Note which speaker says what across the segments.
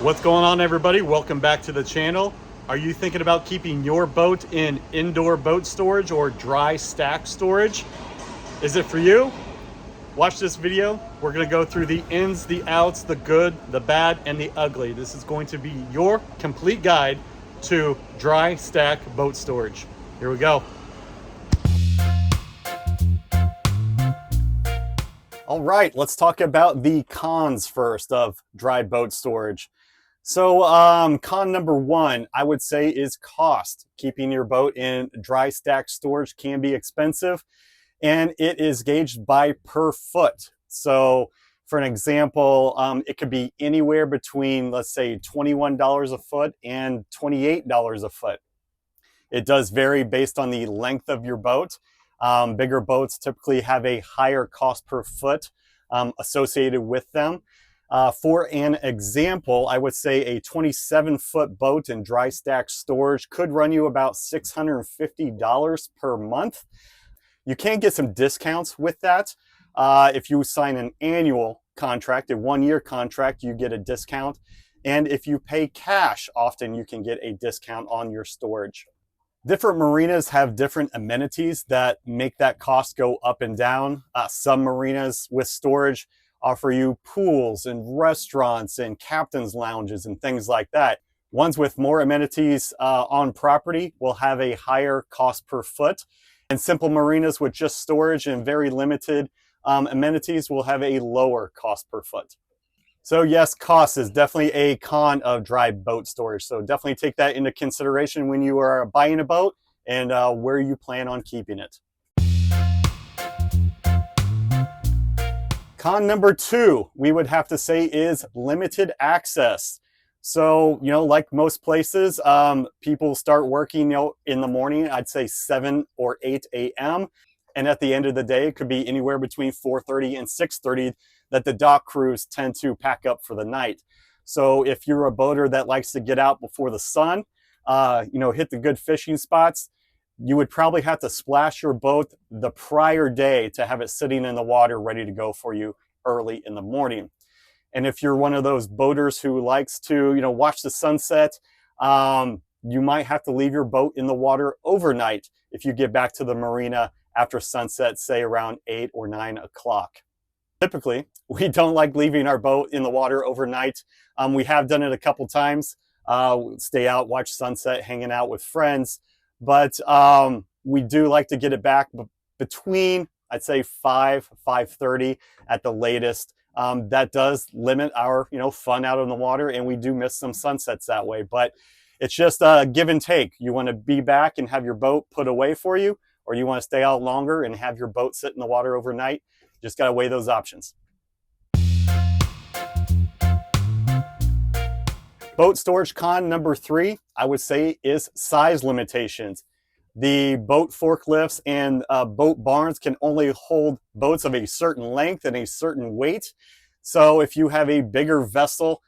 Speaker 1: What's going on, everybody? Welcome back to the channel. Are you thinking about keeping your boat in indoor boat storage or dry stack storage? Is it for you? Watch this video. We're going to go through the ins, the outs, the good, the bad, and the ugly. This is going to be your complete guide to dry stack boat storage. Here we go. All right, let's talk about the cons first of dry boat storage. So con number one, I would say, is cost. Keeping your boat in dry stack storage can be expensive, and it is gauged by per foot. So for an example, it could be anywhere between, let's say, $21 a foot and $28 a foot. It does vary based on the length of your boat. Bigger boats typically have a higher cost per foot associated with them. For an example, I would say a 27-foot boat in dry stack storage could run you about $650 per month. You can get some discounts with that. If you sign an annual contract, a one-year contract, you get a discount. And if you pay cash, often you can get a discount on your storage. Different marinas have different amenities that make that cost go up and down. Some marinas with storage offer you pools and restaurants and captain's lounges and things like that. Ones with more amenities on property will have a higher cost per foot. And simple marinas with just storage and very limited amenities will have a lower cost per foot. So yes, cost is definitely a con of dry boat storage. So definitely take that into consideration when you are buying a boat and where you plan on keeping it. Con number two, we would have to say, is limited access. So, like most places, people start working, in the morning, I'd say 7 or 8 a.m. And at the end of the day, it could be anywhere between 4:30 and 6:30 that the dock crews tend to pack up for the night. So if you're a boater that likes to get out before the sun, hit the good fishing spots, you would probably have to splash your boat the prior day to have it sitting in the water ready to go for you early in the morning. And if you're one of those boaters who likes to, watch the sunset, you might have to leave your boat in the water overnight if you get back to the marina after sunset, say around 8 or 9 o'clock. Typically, we don't like leaving our boat in the water overnight. We have done it a couple times. Stay out, watch sunset, hanging out with friends. But we do like to get it back between, I'd say, 5:30 at the latest. That does limit our, fun out on the water, and we do miss some sunsets that way. But it's just a give and take. You want to be back and have your boat put away for you, or you want to stay out longer and have your boat sit in the water overnight. Just got to weigh those options. Boat storage con number three, I would say, is size limitations. The boat forklifts and boat barns can only hold boats of a certain length and a certain weight. So if you have a bigger vessel,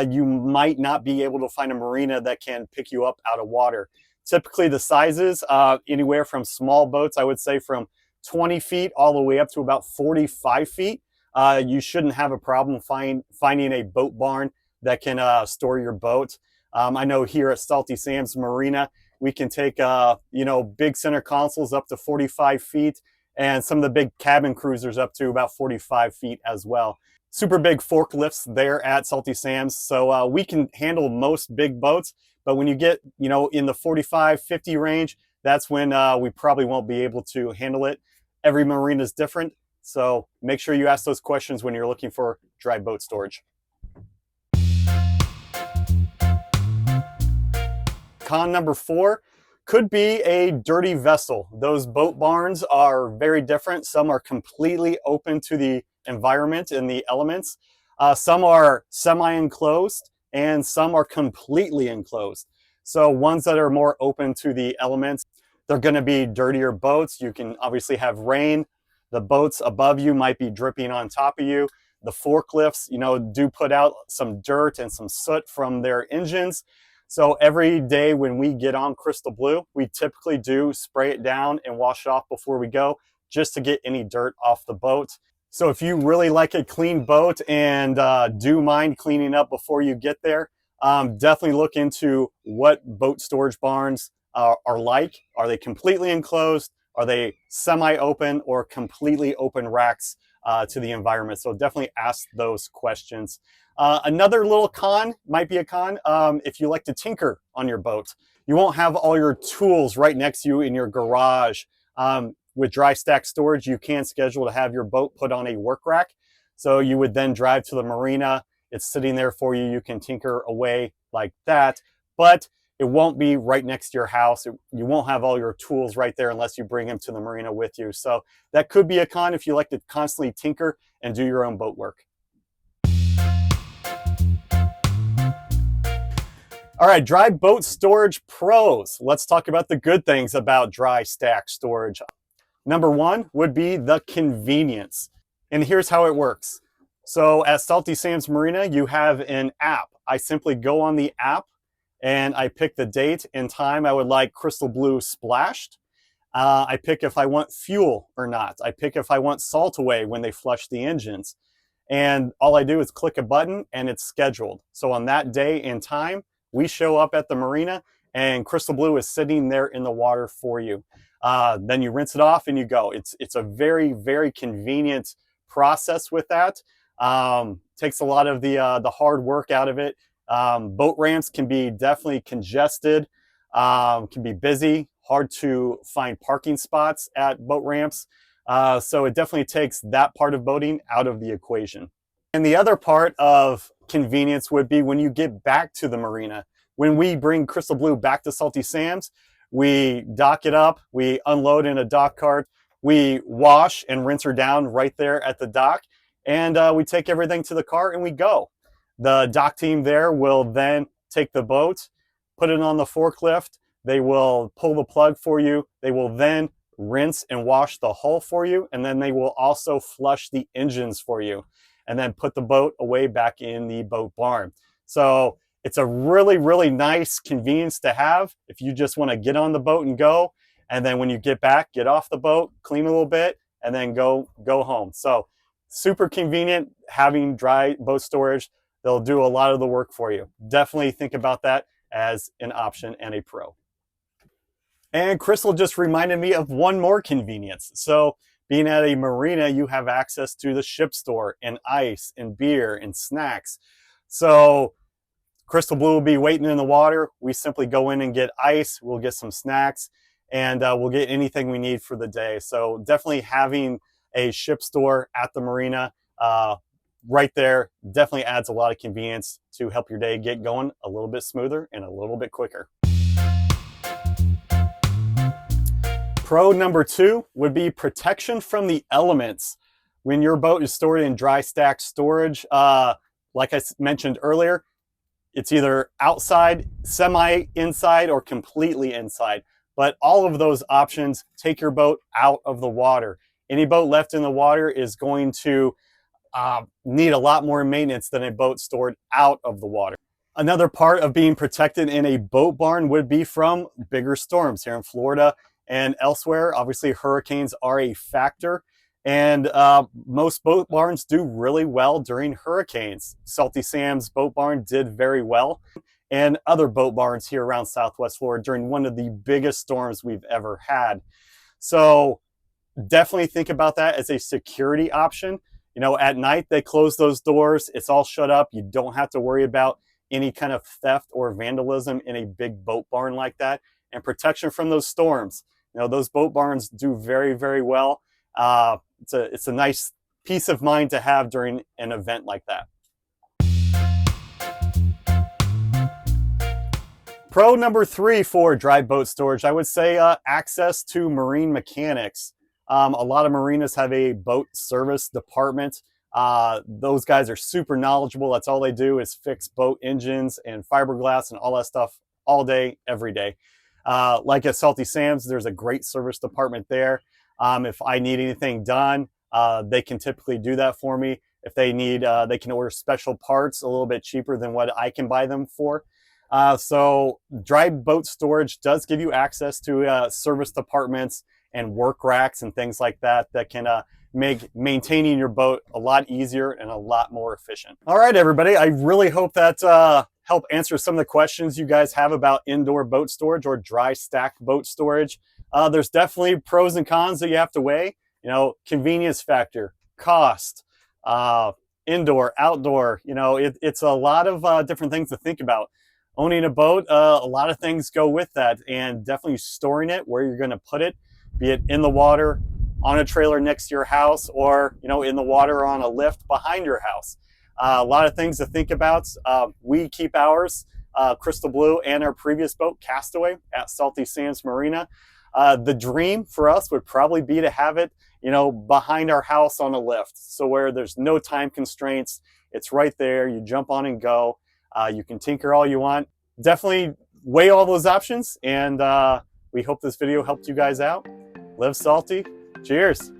Speaker 1: you might not be able to find a marina that can pick you up out of water. Typically the sizes, anywhere from small boats, I would say from 20 feet all the way up to about 45 feet. You shouldn't have a problem finding a boat barn that can store your boat. I know here at Salty Sam's Marina, we can take big center consoles up to 45 feet and some of the big cabin cruisers up to about 45 feet as well. Super big forklifts there at Salty Sam's, so we can handle most big boats. But when you get in the 45, 50 range, that's when we probably won't be able to handle it. Every marina is different, so make sure you ask those questions when you're looking for dry boat storage. Con number four could be a dirty vessel. Those boat barns are very different. Some are completely open to the environment and the elements. Some are semi-enclosed and some are completely enclosed. So ones that are more open to the elements, they're going to be dirtier boats. You can obviously have rain. The boats above you might be dripping on top of you. The forklifts, do put out some dirt and some soot from their engines. So every day when we get on Crystal Blue, we typically do spray it down and wash it off before we go, just to get any dirt off the boat. So if you really like a clean boat and do mind cleaning up before you get there, definitely look into what boat storage barns are like. Are they completely enclosed? Are they semi-open or completely open racks to the environment? So definitely ask those questions. Another little con, might be a con, if you like to tinker on your boat. You won't have all your tools right next to you in your garage. With dry stack storage, you can schedule to have your boat put on a work rack. So you would then drive to the marina. It's sitting there for you. You can tinker away like that, but it won't be right next to your house. You won't have all your tools right there unless you bring them to the marina with you. So that could be a con if you like to constantly tinker and do your own boat work. All right, dry boat storage pros. Let's talk about the good things about dry stack storage. Number one would be the convenience. And here's how it works. So at Salty Sam's Marina, you have an app. I simply go on the app and I pick the date and time I would like Crystal Blue splashed. I pick if I want fuel or not. I pick if I want salt away when they flush the engines. And all I do is click a button and it's scheduled. So on that day and time, we show up at the marina and Crystal Blue is sitting there in the water for you. Then you rinse it off and you go. It's a very, very convenient process with that. Takes a lot of the hard work out of it. Boat ramps can be definitely congested, can be busy, hard to find parking spots at boat ramps. So it definitely takes that part of boating out of the equation. And the other part of convenience would be when you get back to the marina. When we bring Crystal Blue back to Salty Sam's, we dock it up, we unload in a dock cart, we wash and rinse her down right there at the dock, and we take everything to the car and we go. The dock team there will then take the boat, put it on the forklift, they will pull the plug for you, they will then rinse and wash the hull for you, and then they will also flush the engines for you, and then put the boat away back in the boat barn. So it's a really, really nice convenience to have if you just want to get on the boat and go, and then when you get back, get off the boat, clean a little bit, and then go home. So super convenient having dry boat storage. They'll do a lot of the work for you. Definitely think about that as an option and a pro. And Crystal just reminded me of one more convenience. So being at a marina, you have access to the ship store and ice and beer and snacks. So Crystal Blue will be waiting in the water. We simply go in and get ice. We'll get some snacks and we'll get anything we need for the day. So definitely having a ship store at the marina right there definitely adds a lot of convenience to help your day get going a little bit smoother and a little bit quicker. Pro number two would be protection from the elements. When your boat is stored in dry stack storage, like I mentioned earlier, it's either outside, semi-inside, or completely inside. But all of those options take your boat out of the water. Any boat left in the water is going to need a lot more maintenance than a boat stored out of the water. Another part of being protected in a boat barn would be from bigger storms here in Florida and elsewhere. Obviously, hurricanes are a factor, and most boat barns do really well during hurricanes. Salty Sam's boat barn did very well, and other boat barns here around Southwest Florida during one of the biggest storms we've ever had. So definitely think about that as a security option. You know, at night they close those doors, it's all shut up. You don't have to worry about any kind of theft or vandalism in a big boat barn like that, and protection from those storms. You know, those boat barns do very, very well. It's a nice peace of mind to have during an event like that. Pro number three for dry boat storage, I would say access to marine mechanics. A lot of marinas have a boat service department. Those guys are super knowledgeable. That's all they do is fix boat engines and fiberglass and all that stuff all day, every day. Like at Salty Sam's, there's a great service department there. If I need anything done, they can typically do that for me. If they need, they can order special parts a little bit cheaper than what I can buy them for. So dry boat storage does give you access to service departments and work racks and things like that that can make maintaining your boat a lot easier and a lot more efficient. All right, everybody, I really hope that help answer some of the questions you guys have about indoor boat storage or dry stack boat storage. There's definitely pros and cons that you have to weigh. You know, convenience factor, cost, indoor, outdoor. You know, it's a lot of different things to think about. Owning a boat, a lot of things go with that, and definitely storing it where you're going to put it, be it in the water, on a trailer next to your house, or you know, in the water on a lift behind your house. A lot of things to think about. We keep ours crystal blue and our previous boat Castaway at Salty Sands Marina. The dream for us would probably be to have it, you know, behind our house on a lift, so where there's no time constraints. It's right there. You jump on and go. You can tinker all you want. Definitely weigh all those options, and we hope this video helped you guys out. Live salty. Cheers.